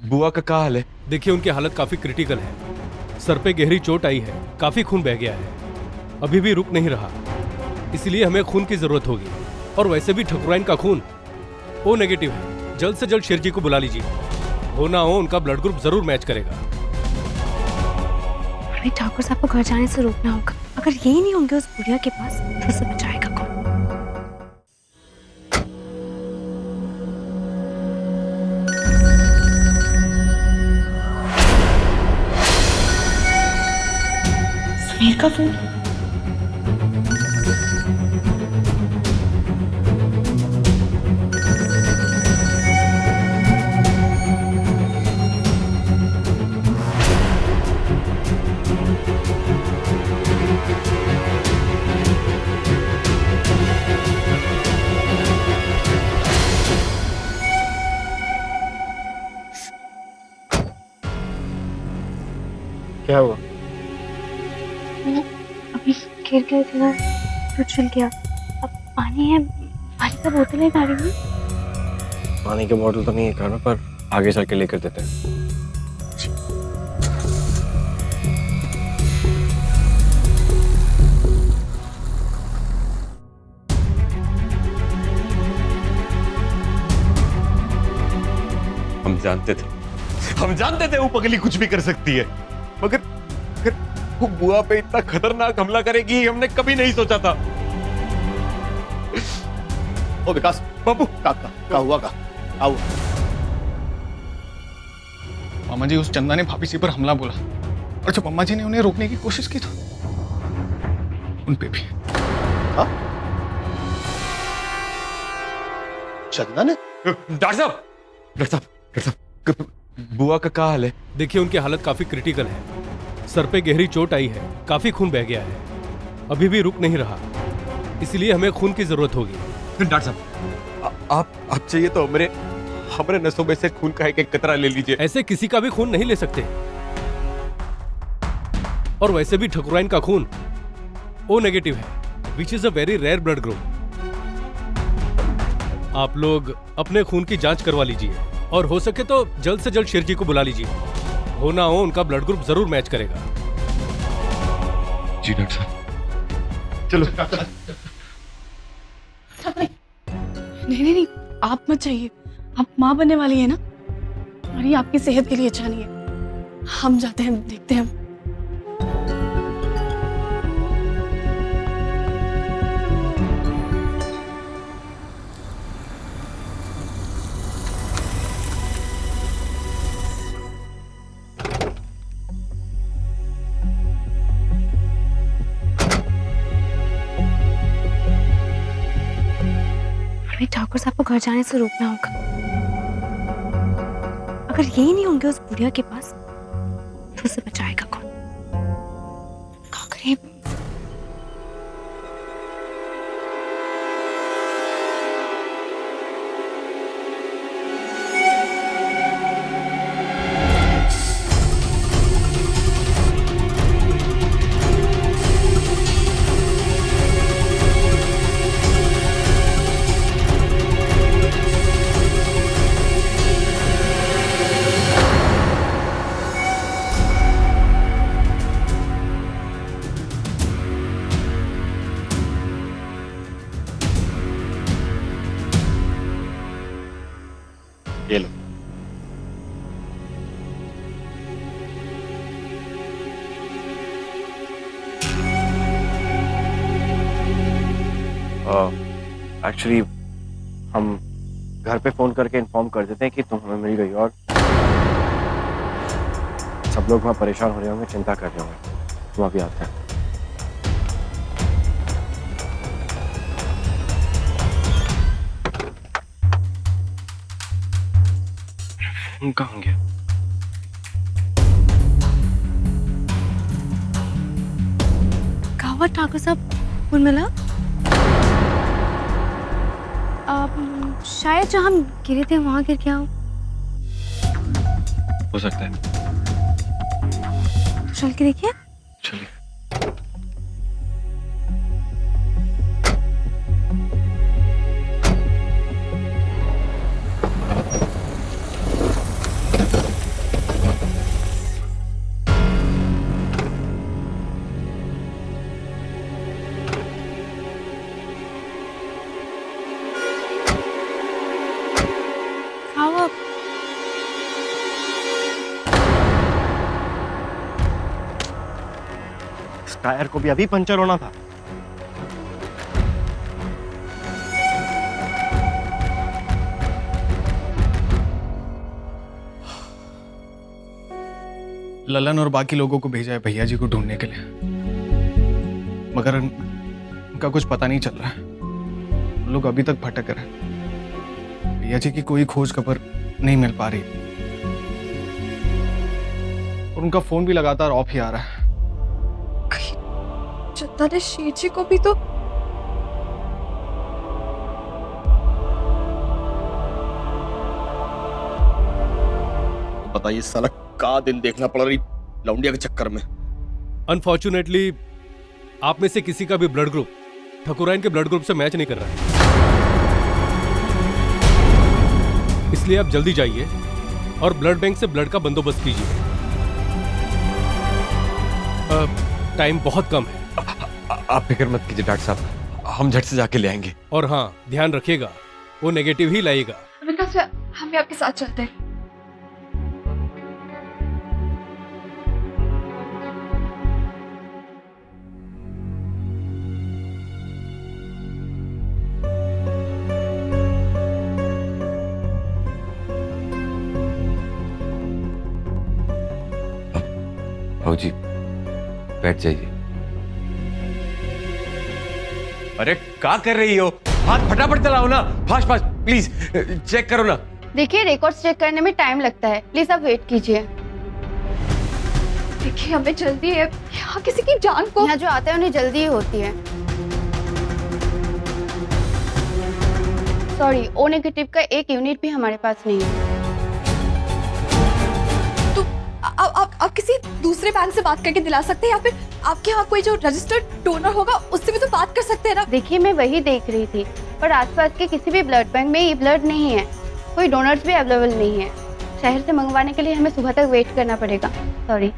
बुआ का क्या हाल है? देखिए उनकी हालत काफी क्रिटिकल है। सर पे गहरी चोट आई है, काफी खून बह गया है, अभी भी रुक नहीं रहा, इसलिए हमें खून की जरूरत होगी। और वैसे भी ठकुराइन का खून ओ नेगेटिव है। जल्द से जल्द शेर जी को बुला लीजिए, हो ना हो उनका ब्लड ग्रुप जरूर मैच करेगा। हमें ठाकुर साहब को घर जाने से रोकना होगा। अगर यही नहीं होंगे उस बुढ़िया के पास तो उसे बचाएगा कौन? समीर का फोन। क्या हुआ? अभी गिर गए थे, तो छिल गया। अब पानी है, पानी का बोतल है गाड़ी में। पानी की बोतल तो नहीं है कार में, पर आगे चल के लेकर देते हैं। हम जानते थे वो पगली कुछ भी कर सकती है, मगर फिर वो बुआ पे इतना खतरनाक हमला करेगी हमने कभी नहीं सोचा था। ओ विकास बाबू का हुआ का आओ। मामा जी, उस चंदा ने भाभी जी पर हमला बोला, और जब अम्मा जी ने उन्हें रोकने की कोशिश की तो उन पे भी। हाँ? चंदा ने? डॉक्टर साहब बुआ का क्या हाल है? देखिए उनकी हालत काफी क्रिटिकल है। सर पे गहरी चोट आई है, काफी खून बह गया है, अभी भी रुक नहीं रहा, इसलिए हमें खून की जरूरत होगी। डॉक्टर साहब आप चाहिए तो हमारे नसों में से खून का एक कतरा ले लीजिए। ऐसे किसी का भी खून नहीं ले सकते, और वैसे भी ठकुराइन का खून ओ नेगेटिव है, which is a very rare blood group. आप लोग अपने खून की जांच करवा लीजिए, और हो सके तो जल्द से जल्द शेर जी को बुला लीजिए, हो ना हो उनका ब्लड ग्रुप जरूर मैच करेगा। जी डॉक्टर साहब, चलो। नहीं, आप मत जाइए। आप माँ बनने वाली है ना, और ये आपकी सेहत के लिए अच्छा नहीं है। हम जाते हैं, देखते हैं। हमें ठाकुर साहब को घर जाने से रोकना होगा। अगर यही नहीं होंगे उस बुढ़िया के पास तो उसे बचाएगा कौन? क्या करें? ये लो। एक्चुअली हम घर पे फोन करके इन्फॉर्म कर देते हैं कि तुम हमें मिल गई, और सब लोग वहाँ परेशान हो रहे होंगे, चिंता कर रहे होंगे। तुम अभी आते हैं। फोन कहाँ गया? क्या हुआ ठाकुर साहब, फोन मिला? शायद जहाँ हम गिरे थे वहां गिर गया हो सकता है। चल के देखिए। चलिए। टायर को भी अभी पंचर होना था। ललन और बाकी लोगों को भेजा है भैया जी को ढूंढने के लिए, मगर उनका कुछ पता नहीं चल रहा है। वो लोग अभी तक भटक रहे हैं। भैया जी की कोई खोज खबर नहीं मिल पा रही और उनका फोन भी लगातार ऑफ ही आ रहा है। चंदा ने शेर जी को भी तो बताइए साला का दिन देखना पड़ रही लौंडिया के चक्कर में। अनफॉर्चुनेटली आप में से किसी का भी ब्लड ग्रुप ठकुराइन के ब्लड ग्रुप से मैच नहीं कर रहा है, इसलिए आप जल्दी जाइए और ब्लड बैंक से ब्लड का बंदोबस्त कीजिए। टाइम बहुत कम है। आप फिक्र मत कीजिए डॉक्टर साहब, हम झट से जाके ले आएंगे। और हाँ, ध्यान रखिएगा वो नेगेटिव ही लाएगा। विकास हम भी आपके साथ चलते हैं। भाऊ जी बैठ जाइए। अरे क्या कर रही हो? हाथ फटाफट चलाओ ना, फास्ट फास्ट प्लीज चेक करो ना। देखिए रिकॉर्ड्स चेक करने में टाइम लगता है, प्लीज आप वेट कीजिए। देखिए हमें जल्दी है, यहाँ किसी की जान को। यहाँ जो आते हैं उन्हें जल्दी ही होती है। सॉरी, ओ नेगेटिव का एक यूनिट भी हमारे पास नहीं है। तो आप किसी दूसरे बैंक से बात करके दिला सकते हैं, या फिर आपके यहाँ कोई जो रजिस्टर्ड डोनर होगा उससे भी तो बात कर सकते हैं ना। देखिए मैं वही देख रही थी, पर आसपास के किसी भी ब्लड बैंक में ये ब्लड नहीं है, कोई डोनर्स भी अवेलेबल नहीं है। शहर से मंगवाने के लिए हमें सुबह तक वेट करना पड़ेगा। सॉरी।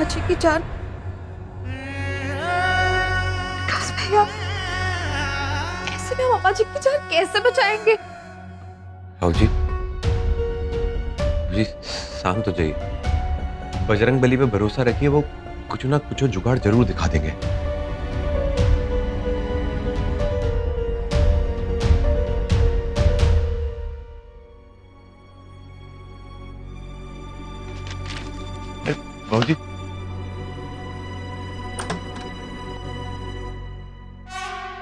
अच्छी की जान विकास भैया, कैसे भी मामा जी की जान कैसे बचाएंगे? भाऊ जी शांत हो जाइए, बजरंग बली पे भरोसा रखिए, वो कुछ ना कुछ जुगाड़ जरूर दिखा देंगे। भाऊ जी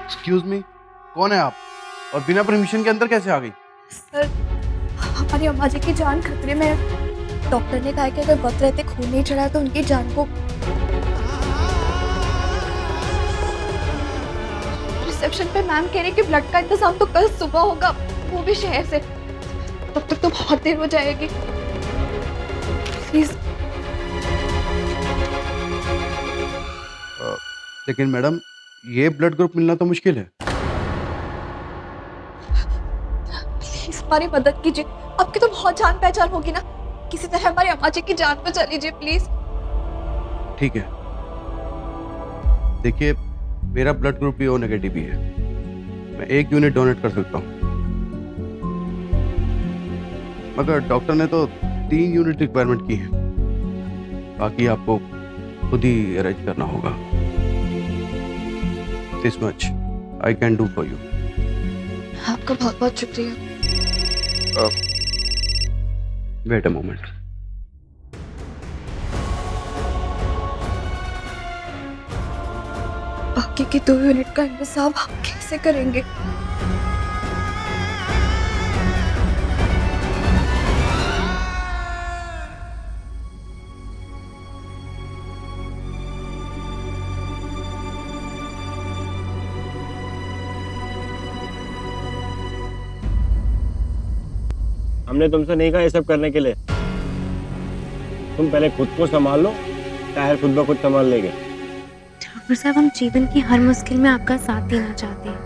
एक्सक्यूज मी, कौन है आप और बिना परमिशन के अंदर कैसे आ गई? सर हमारी अम्मा जी की जान खतरे में है। डॉक्टर ने कहा कि अगर वक्त रहते खून नहीं चढ़ा तो उनकी जान को। रिसेप्शन पे मैम कह रही कि ब्लड का इंतजाम तो कल सुबह होगा, वो भी शहर से। तब तक तो बहुत देर हो जाएगी। प्लीज। लेकिन मैडम ये ब्लड ग्रुप मिलना तो मुश्किल है। प्लीज हमारी मदद कीजिए, आपकी तो बहुत जान पहचान होगी ना, किसी तरह हमारी अम्मा जी की जान बचा लीजिए प्लीज। ठीक है, देखिए मेरा ब्लड ग्रुप भी ओ नेगेटिव ही है, मैं 1 यूनिट डोनेट कर सकता हूँ, मगर डॉक्टर ने तो 3 यूनिट रिक्वायरमेंट की है, बाकी आपको खुद ही अरेंज करना होगा। This much I can do for you. आपका बहुत बहुत शुक्रिया। Wait a moment. बाकी की 2 यूनिट का इंतजाम हम कैसे करेंगे? हमने तुमसे नहीं कहा ये सब करने के लिए। तुम पहले खुद को संभाल लो, टायर खुद ब खुद संभाल लेंगे। ठाकुर साहब, हम जीवन की हर मुश्किल में आपका साथ देना चाहते हैं,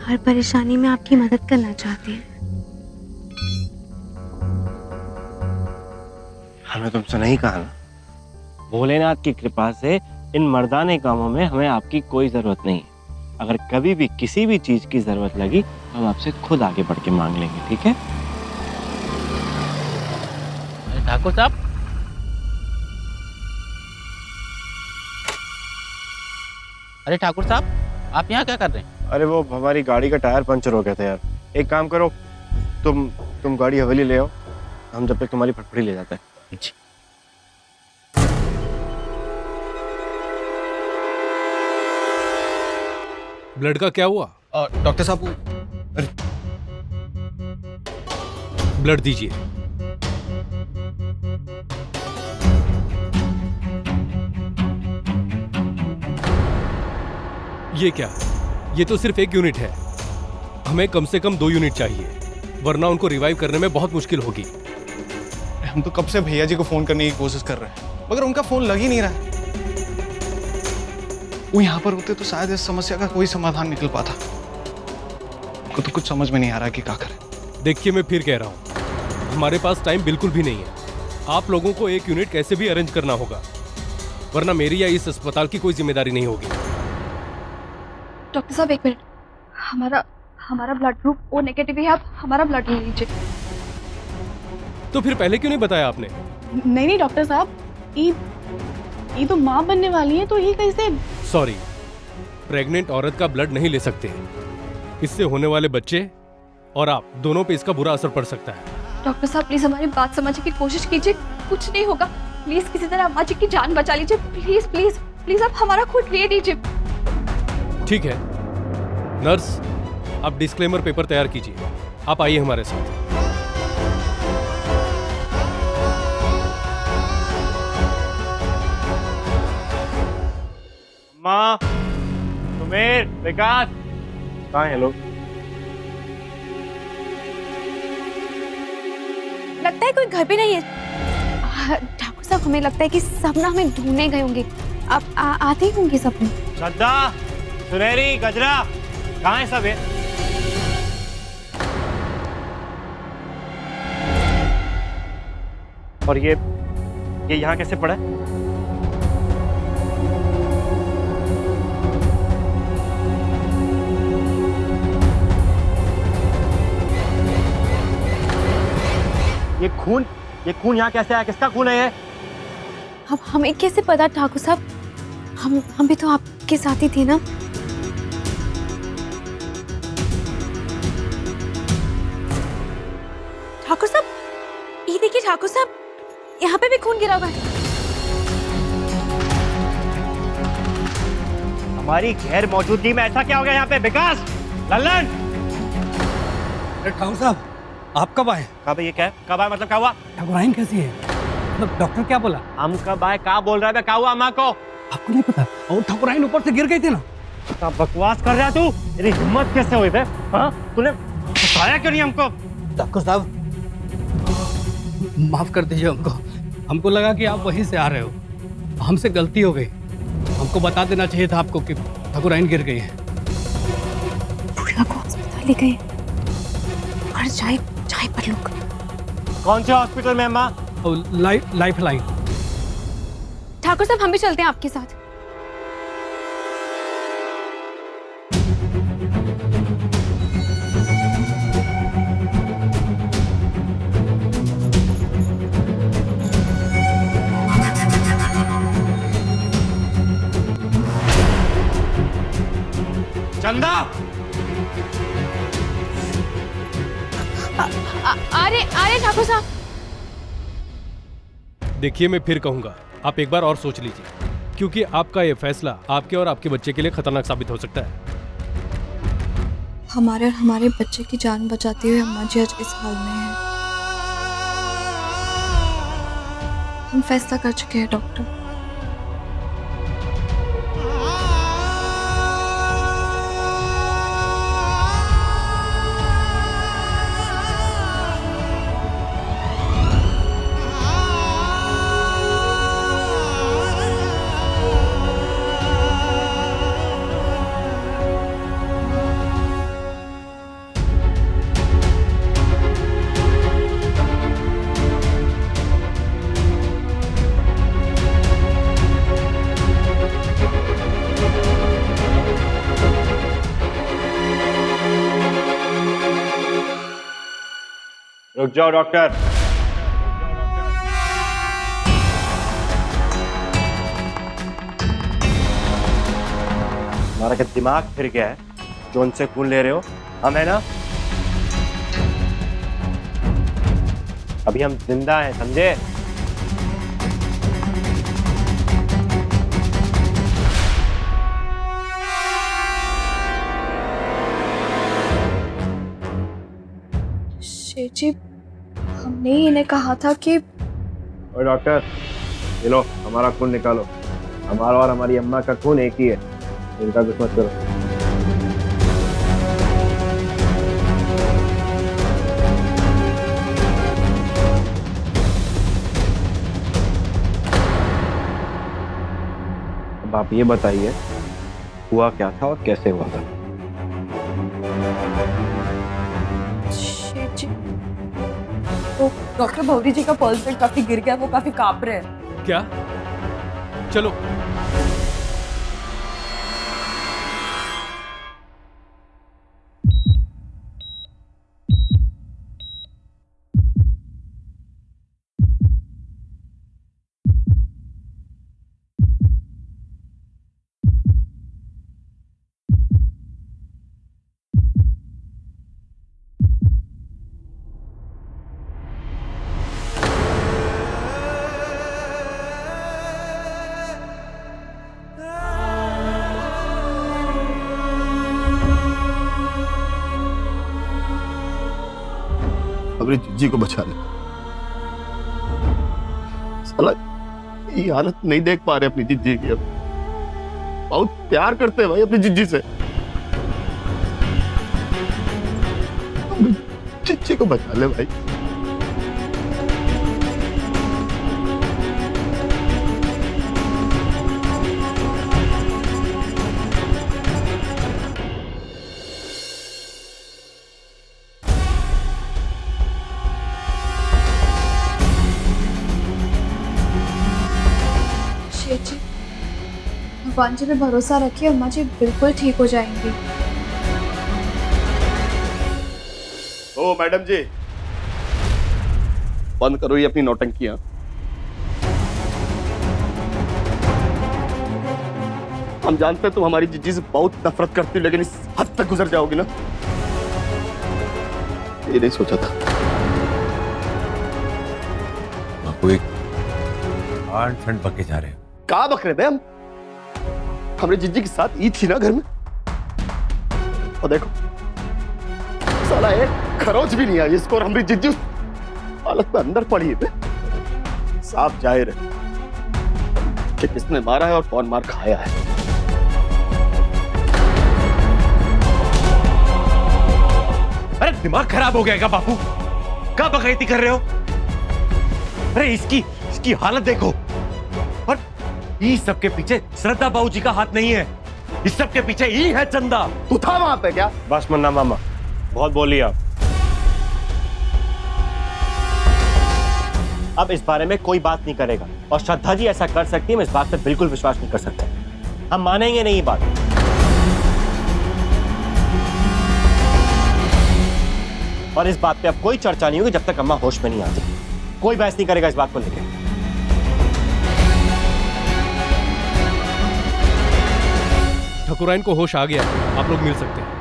हर परेशानी में आपकी मदद करना चाहते हैं। हमने तुमसे नहीं कहा ना, भोलेनाथ की कृपा से इन मर्दाने कामों में हमें आपकी कोई जरूरत नहीं है। अगर कभी भी किसी भी चीज की जरूरत लगी तो हम आपसे खुद आगे बढ़ के मांग लेंगे, ठीक है? ठाकुर साहब, अरे ठाकुर साहब, आप यहाँ क्या कर रहे हैं? अरे वो हमारी गाड़ी का टायर पंचर हो गया था यार। एक काम करो, तुम गाड़ी हवेली ले आओ, हम जब तक तुम्हारी फटफड़ी ले जाते हैं। जी। ब्लड का क्या हुआ? डॉक्टर साहब ब्लड दीजिए। ये क्या? ये तो सिर्फ 1 यूनिट है। हमें कम से कम 2 यूनिट चाहिए, वरना उनको रिवाइव करने में बहुत मुश्किल होगी। हम तो कब से भैया जी को फोन करने की कोशिश कर रहे हैं, मगर उनका फोन लग ही नहीं रहा है। वो यहाँ पर होते तो शायद इस समस्या का कोई समाधान निकल पाता। को तो कुछ समझ में नहीं आ रहा कि क्या करें। देखिए, मैं फिर कह रहा हूँ, हमारे पास टाइम बिल्कुल भी नहीं है। आप लोगों को 1 यूनिट कैसे भी अरेंज करना होगा, वरना मेरी या इस अस्पताल की कोई जिम्मेदारी नहीं होगी। डॉक्टर साहब 1 मिनट, हमारा ब्लड ग्रुप O नेगेटिव है, आप हमारा ब्लड ले लीजिए। तो फिर पहले क्यों नहीं बताया आपने? नहीं डॉक्टर साहब, ये तो माँ बनने वाली है, तो ये कैसे? सॉरी, प्रेग्नेंट औरत का ब्लड नहीं ले सकते। इससे होने वाले बच्चे और आप दोनों पे इसका बुरा असर पड़ सकता है। डॉक्टर साहब प्लीज हमारी बात समझने की कोशिश कीजिए, कुछ नहीं होगा। प्लीज किसी तरह अम्मा जी की जान बचा लीजिए। प्लीज प्लीज प्लीज आप हमारा खुद ले लीजिए। ठीक है नर्स, आप डिस्क्लेमर पेपर तैयार कीजिए। आप आइए हमारे साथ। माँ, सुमेर, विकास, कहाँ हैं लोग? लगता है कोई घर पे नहीं है। ठाकुर साहब हमें लगता है कि सब ना हमें ढूंढने गए होंगे। आप आते ही होंगे सब लोग। श्रद्धा, सुनहरी, गजरा, कहाँ है सब? और ये यहाँ कैसे पड़ा है? ये खून यहाँ कैसे आया? किसका खून है ये? अब हमें कैसे पता ठाकुर साहब? हम भी तो आपके साथ ही थे ना। ठाकुर साहब, ये देखिए ठाकुर साहब, यहाँ पे भी खून गिरा हुआ है। हमारी गैर मौजूदगी में ऐसा क्या हो गया यहाँ पे? विकास, लल्लन, ठाकुर साहब, आप कब आए? कब? ये क्या है? कब आए मतलब क्या हुआ? ठाकुराइन कैसी है? मतलब डॉक्टर क्या बोला? हम कब आए? क्या बोल रहा है? क्या हुआ अम्मा को? आपको नहीं पता? और ठाकुराइन ऊपर से गिर गई थी ना। क्या बकवास कर रहा है तू? तेरी हिम्मत कैसे हुई थे? हाँ, तूने बताया क्यों नहीं हमको? ठाकुर साहब, माफ कर दीजिए हमको। हमको लगा कि आप वहीं से आ रहे हो, हमसे गलती हो गई। हमको बता देना चाहिए था आपको कि ठाकुराइन गिर गई है। बुढ़िया को अस्पताल ले गए और चाय पर लोग। कौन से हॉस्पिटल में अम्मा? Life line. ठाकुर साहब हम भी चलते हैं आपके साथ। चंदा, अरे ठाकुर साहब। देखिए, मैं फिर कहूंगा, आप एक बार और सोच लीजिए, क्योंकि आपका यह फैसला आपके और आपके बच्चे के लिए खतरनाक साबित हो सकता है। हमारे और हमारे बच्चे की जान बचाते हुए अम्मा जी आज इस हाल में हैं। हम फैसला कर चुके हैं डॉक्टर। रुक जाओ डॉक्टर। हमारा क्या दिमाग फिर गया है जो उनसे खून ले रहे हो? हम है ना, अभी हम जिंदा हैं, समझे? शेठ जी, हमने ही इन्हें कहा था कि और डॉक्टर, ये लो हमारा खून निकालो। हमारा और हमारी अम्मा का खून एक ही है, इनका कुछ मत करो। अब आप ये बताइए हुआ क्या था और कैसे हुआ था? शेठ जी, तो डॉक्टर भौरी जी का पल्स रेट काफी गिर गया, वो काफी कांप रहे हैं। क्या? चलो। अपनी जिज्जी को बचा ले। साला ये हालत नहीं देख पा रहे अपनी जिज्जी की। अब बहुत प्यार करते हैं भाई अपनी जिज्जी से। अपनी जिज्जी को बचा ले भाई। शेठ जी, भगवान जी पे भरोसा रखिए, अम्मा जी बिल्कुल ठीक हो जाएंगी। ओ मैडम जी, बंद करो ये अपनी नौटंकियां। हम जानते हैं तुम हमारी जिज्जी से बहुत नफरत करती हो, लेकिन इस हद तक गुजर जाओगी ना, ये नहीं सोचा था। आपको एक ठंड पके जा रहे हो। कहाँ बक रहे थे हम? हमने जिज्जी के साथ ईद थी ना घर में, और देखो साला एक खरोच भी नहीं आई इसको, और हमारी जिज्जी हालत में अंदर पड़ी है। साफ जाहिर है कि किसने मारा है और कौन मार खाया है। अरे दिमाग खराब हो गया क्या बापू? क्या बकैती कर रहे हो? अरे इसकी हालत देखो। और इस सब के पीछे श्रद्धा बाबू जी का हाथ नहीं है, इस सब के पीछे ही है चंदा। तू था वहां पे क्या? बस मुन्ना मामा, बहुत बोली आप। अब इस बारे में कोई बात नहीं करेगा, और श्रद्धा जी ऐसा कर सकती है, मैं इस बात पर बिल्कुल विश्वास नहीं कर सकता। हम मानेंगे नहीं ये बात। और इस बात पे अब कोई चर्चा नहीं होगी जब तक अम्मा होश में नहीं आती। कोई बहस नहीं करेगा इस बात को लेकर। ठकुराइन को होश आ गया, आप लोग मिल सकते हैं।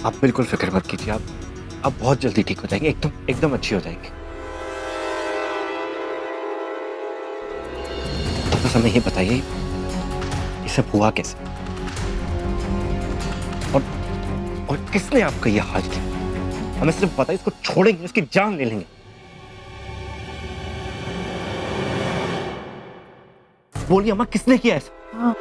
आप बिल्कुल फिक्र मत कीजिए, आप बहुत जल्दी ठीक हो जाएंगे, एकदम अच्छी हो जाएंगे। बस हमें ये बताइए ये सब हुआ कैसे, और किसने आपका ये हाल किया? हमें सिर्फ बताइए, इसको छोड़ेंगे, इसकी जान ले लेंगे। बोलिए अम्मा, किसने किया ऐसा? हाँ